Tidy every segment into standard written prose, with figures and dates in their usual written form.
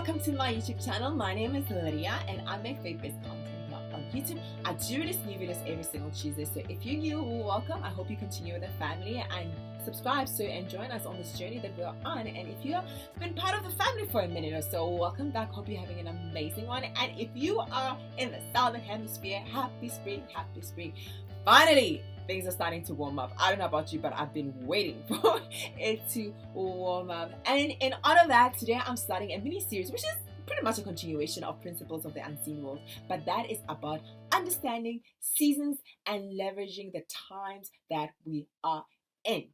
welcome to my YouTube channel. My name is Lydia and I make faith-based content here on YouTube. I do release new videos every single Tuesday, so if you're new, welcome. I hope you continue with the family and subscribe and join us on this journey that we're on. And if you've been part of the family for a minute or so, welcome back. Hope you're having an amazing one. And if you are in the southern hemisphere, happy spring, happy spring. Finally, things are starting to warm up. I don't know about you, but I've been waiting for it to warm up. And in honor of that, today I'm starting a mini series, which is pretty much a continuation of Principles of the Unseen World, but that is about understanding seasons and leveraging the times that we are in.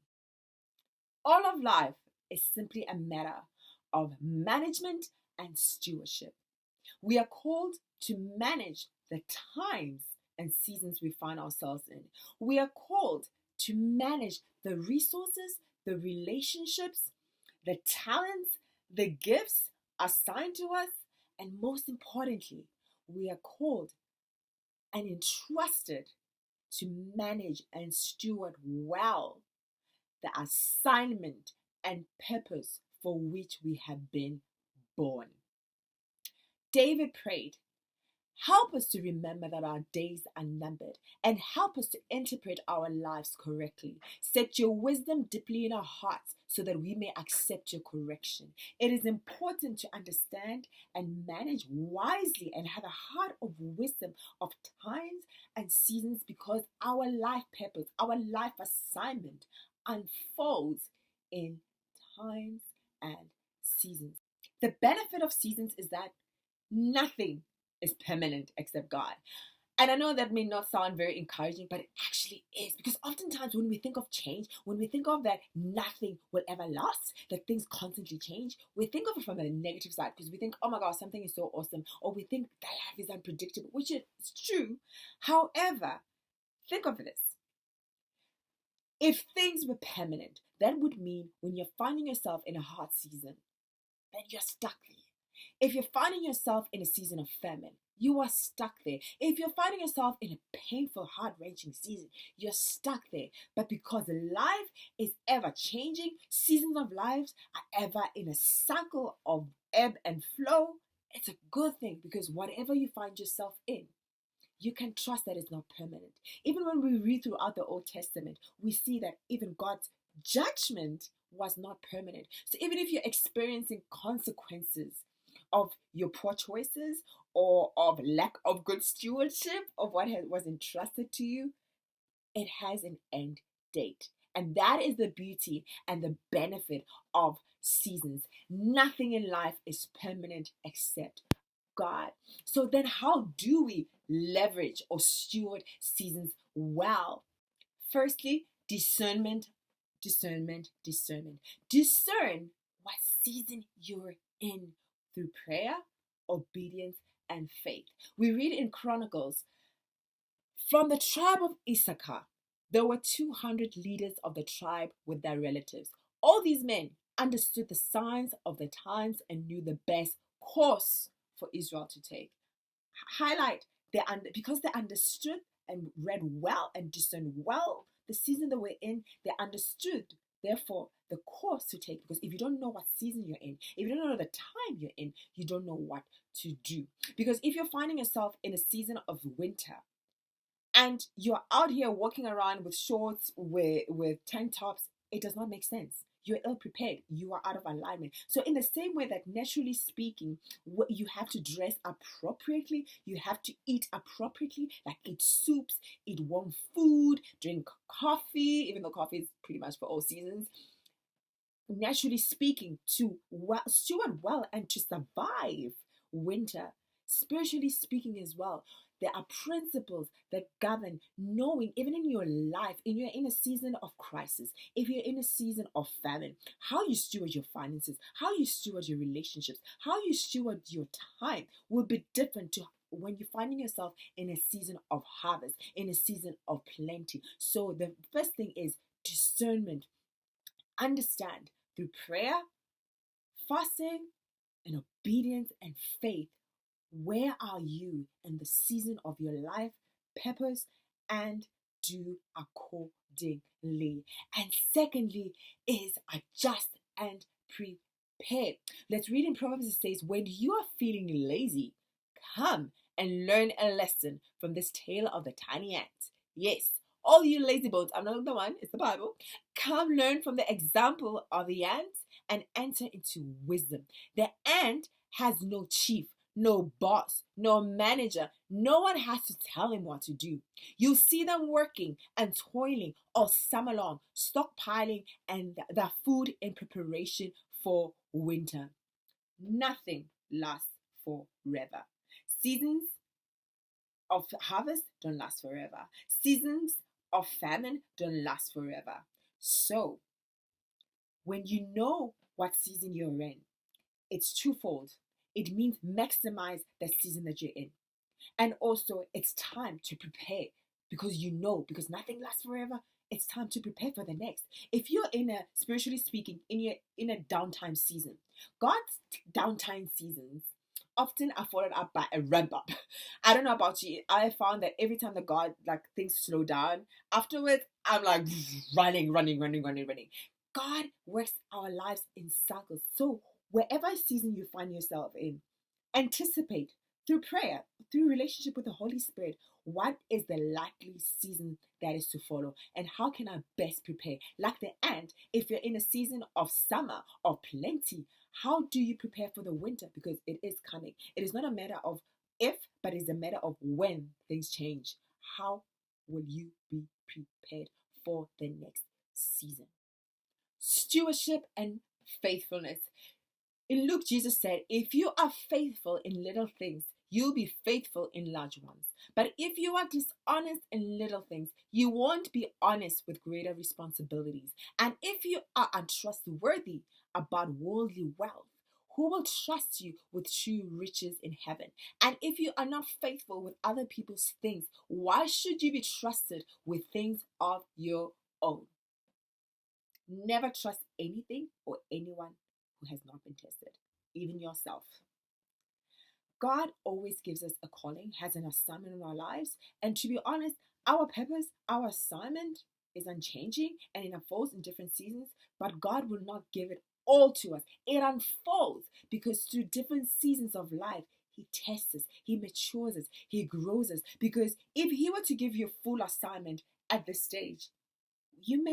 All of life is simply a matter of management and stewardship. We are called to manage the times and seasons we find ourselves in. We are called to manage the resources, the relationships, the talents, the gifts assigned to us, and most importantly, we are called and entrusted to manage and steward well the assignment and purpose for which we have been born. David prayed, "Help us to remember that our days are numbered and help us to interpret our lives correctly. Set your wisdom deeply in our hearts so that we may accept your correction." It is important to understand and manage wisely and have a heart of wisdom of times and seasons, because our life purpose, our life assignment unfolds in times and seasons. The benefit of seasons is that nothing is permanent except God. And I know that may not sound very encouraging, but it actually is, because oftentimes when we think of change, when we think of that nothing will ever last, that things constantly change, we think of it from a negative side, because we think, oh my God, something is so awesome, or we think that life is unpredictable, which is true. However, think of this. If things were permanent, that would mean when you're finding yourself in a hard season, that you're stuck there. If you're finding yourself in a season of famine, you are stuck there. If you're finding yourself in a painful, heart-wrenching season, you're stuck there. But because life is ever changing, seasons of lives are ever in a cycle of ebb and flow, it's a good thing, because whatever you find yourself in, you can trust that it's not permanent. Even when we read throughout the Old Testament, we see that even God's judgment was not permanent. So even if you're experiencing consequences of your poor choices or of lack of good stewardship of what was entrusted to you, it has an end date. And that is the beauty and the benefit of seasons. Nothing in life is permanent except God. So then how do we leverage or steward seasons well? Firstly, discernment. Discern what season you're in through prayer, obedience, and faith. We read in Chronicles, from the tribe of Issachar, there were 200 leaders of the tribe with their relatives. All these men understood the signs of the times and knew the best course for Israel to take. Highlight, because they understood and read well and discerned well the season that we're in, they understood, therefore, the course to take. Because if you don't know what season you're in, if you don't know the time you're in, you don't know what to do. Because if you're finding yourself in a season of winter and you're out here walking around with shorts, with tank tops, it does not make sense. You're ill prepared. You are out of alignment. So in the same way that naturally speaking, you have to dress appropriately, you have to eat appropriately, like eat soups, eat warm food, drink coffee, even though coffee is pretty much for all seasons. Naturally speaking, to steward well and to survive winter, spiritually speaking as well, there are principles that govern knowing, even in your life, if you're in a season of crisis, if you're in a season of famine, how you steward your finances, how you steward your relationships, how you steward your time will be different to when you're finding yourself in a season of harvest, in a season of plenty. So the first thing is discernment. Understand through prayer, fasting, and obedience and faith, where are you in the season of your life, purpose, and do accordingly. And secondly is adjust and prepare. prepare. Let's read in Proverbs. It says, when you are feeling lazy, come and learn a lesson from this tale of the tiny ant. Yes, all you lazy bones, I'm not the one, it's the Bible. Come learn from the example of the ant and enter into wisdom. The ant has no chief, no boss, no manager. No one has to tell him what to do. You see them working and toiling all summer long, stockpiling and the food in preparation for winter. Nothing lasts forever. Seasons of harvest don't last forever. Seasons of famine don't last forever. So, when you know what season you're in, it's twofold. It means maximize the season that you're in. And also, it's time to prepare because nothing lasts forever. It's time to prepare for the next. If you're spiritually speaking, in a downtime season, God's downtime seasons often are followed up by a ramp up. I don't know about you. I found that every time that God things slow down, afterwards I'm like running. God works our lives in cycles. So wherever season you find yourself in, anticipate through prayer, through relationship with the Holy Spirit, what is the likely season that is to follow, and how can I best prepare? Like the ant, if you're in a season of summer or plenty, how do you prepare for the winter? Because it is coming. It is not a matter of if, but it's a matter of when things change. How will you be prepared for the next season? Stewardship and faithfulness. In Luke, Jesus said, if you are faithful in little things, you'll be faithful in large ones. But if you are dishonest in little things, you won't be honest with greater responsibilities. And if you are untrustworthy about worldly wealth, who will trust you with true riches in heaven? And if you are not faithful with other people's things, why should you be trusted with things of your own? Never trust anything or anyone who has not been tested, even yourself. God always gives us a calling, has an assignment in our lives. And to be honest, our purpose, our assignment is unchanging and it unfolds in different seasons, but God will not give it all to us. It unfolds because through different seasons of life, He tests us, He matures us, He grows us. Because if He were to give you a full assignment at this stage, you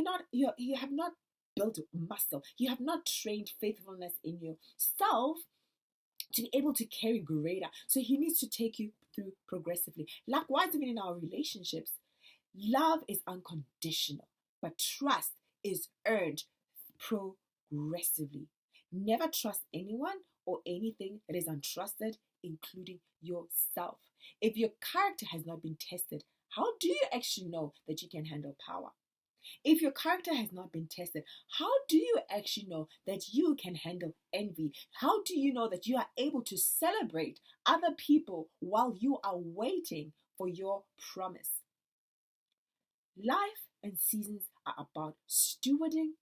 have not built muscle, you have not trained faithfulness in yourself to be able to carry greater. So He needs to take you through progressively. Likewise, even in our relationships, love is unconditional, but trust is earned progressively. Never trust anyone or anything that is untrusted, including yourself. If your character has not been tested, how do you actually know that you can handle power? If your character has not been tested, how do you actually know that you can handle envy? How do you know that you are able to celebrate other people while you are waiting for your promise? Life and seasons are about stewarding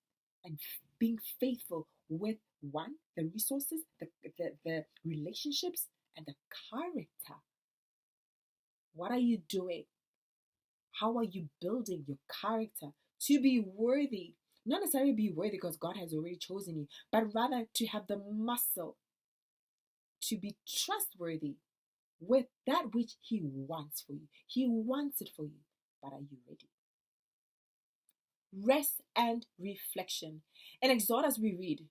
and being faithful with one, the resources, the relationships, and the character. What are you doing? How are you building your character to be worthy? Not necessarily be worthy because God has already chosen you, but rather to have the muscle to be trustworthy with that which He wants for you. He wants it for you, but are you ready? Rest and reflection. In Exodus we read,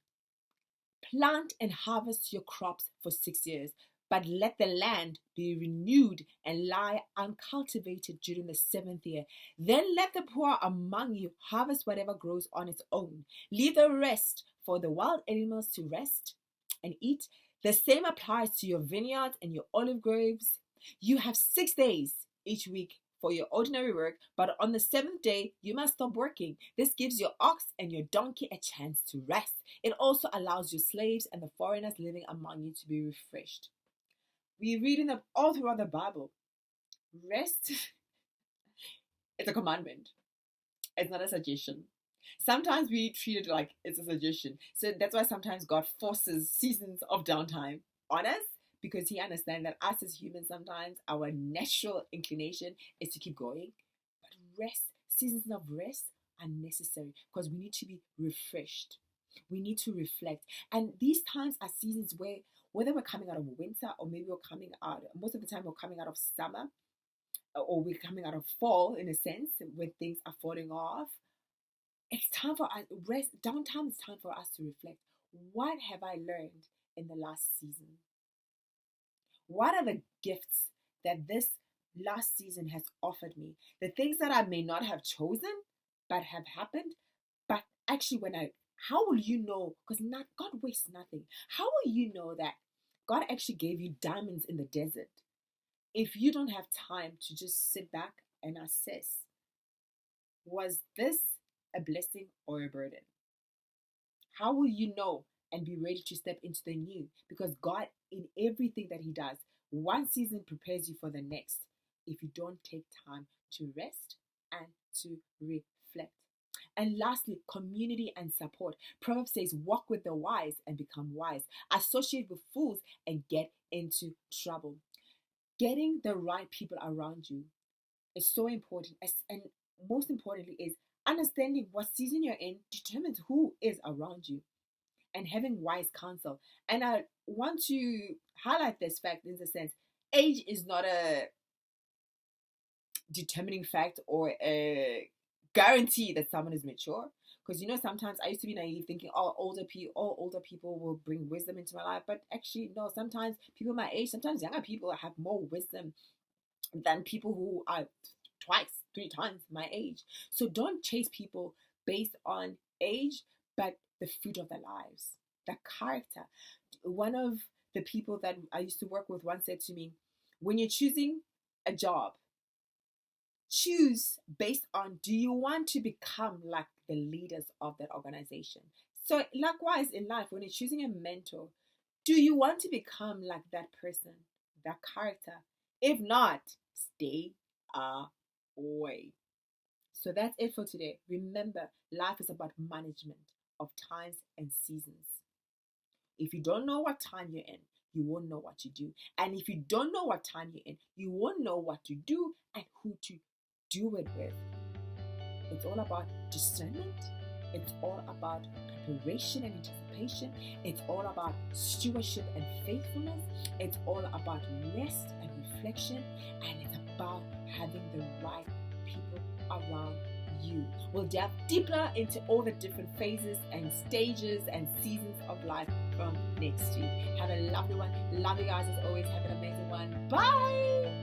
plant and harvest your crops for 6 years, but let the land be renewed and lie uncultivated during the 7th year. Then let the poor among you harvest whatever grows on its own. Leave the rest for the wild animals to rest and eat. The same applies to your vineyards and your olive groves. You have 6 days each week for your ordinary work, but on the 7th day, you must stop working. This gives your ox and your donkey a chance to rest. It also allows your slaves and the foreigners living among you to be refreshed. We read in all throughout the Bible, rest is a commandment. It's not a suggestion. Sometimes we treat it like it's a suggestion. So that's why sometimes God forces seasons of downtime on us, because He understands that us as humans, sometimes our natural inclination is to keep going. But seasons of rest are necessary because we need to be refreshed. We need to reflect. And these times are seasons where, whether we're coming out of winter or maybe we're coming out, most of the time we're coming out of summer, or we're coming out of fall in a sense, when things are falling off. It's time for us rest. Downtime is time for us to reflect. What have I learned in the last season? What are the gifts that this last season has offered me? The things that I may not have chosen, but have happened. But actually, how will you know? Because God wastes nothing. How will you know that God actually gave you diamonds in the desert if you don't have time to just sit back and assess? Was this a blessing or a burden? How will you know and be ready to step into the new? Because God, in everything that He does, one season prepares you for the next if you don't take time to rest and to reflect. And lastly, community and support. Proverbs says, walk with the wise and become wise. Associate with fools and get into trouble. Getting the right people around you is so important. And most importantly is understanding what season you're in determines who is around you, and having wise counsel. And I want to highlight this fact in the sense, age is not a determining fact or a guarantee that someone is mature. Because sometimes I used to be naive, thinking, all older people will bring wisdom into my life. But actually, no. Sometimes people my age, sometimes younger people have more wisdom than people who are twice, 3 times my age. So don't chase people based on age, but the fruit of their lives, the character. One of the people that I used to work with once said to me, when you're choosing a job, choose based on, do you want to become like the leaders of that organization? So likewise in life, when you're choosing a mentor, do you want to become like that person, that character? If not, stay away. So that's it for today. Remember, life is about management of times and seasons. If you don't know what time you're in, you won't know what to do. And if you don't know what time you're in, you won't know what to do and who to do it with. It's all about discernment. It's all about preparation and anticipation. It's all about stewardship and faithfulness. It's all about rest and reflection. And it's about having the right people around you. We'll dive deeper into all the different phases and stages and seasons of life from next week. Have a lovely one. Love you guys as always. Have an amazing one. Bye.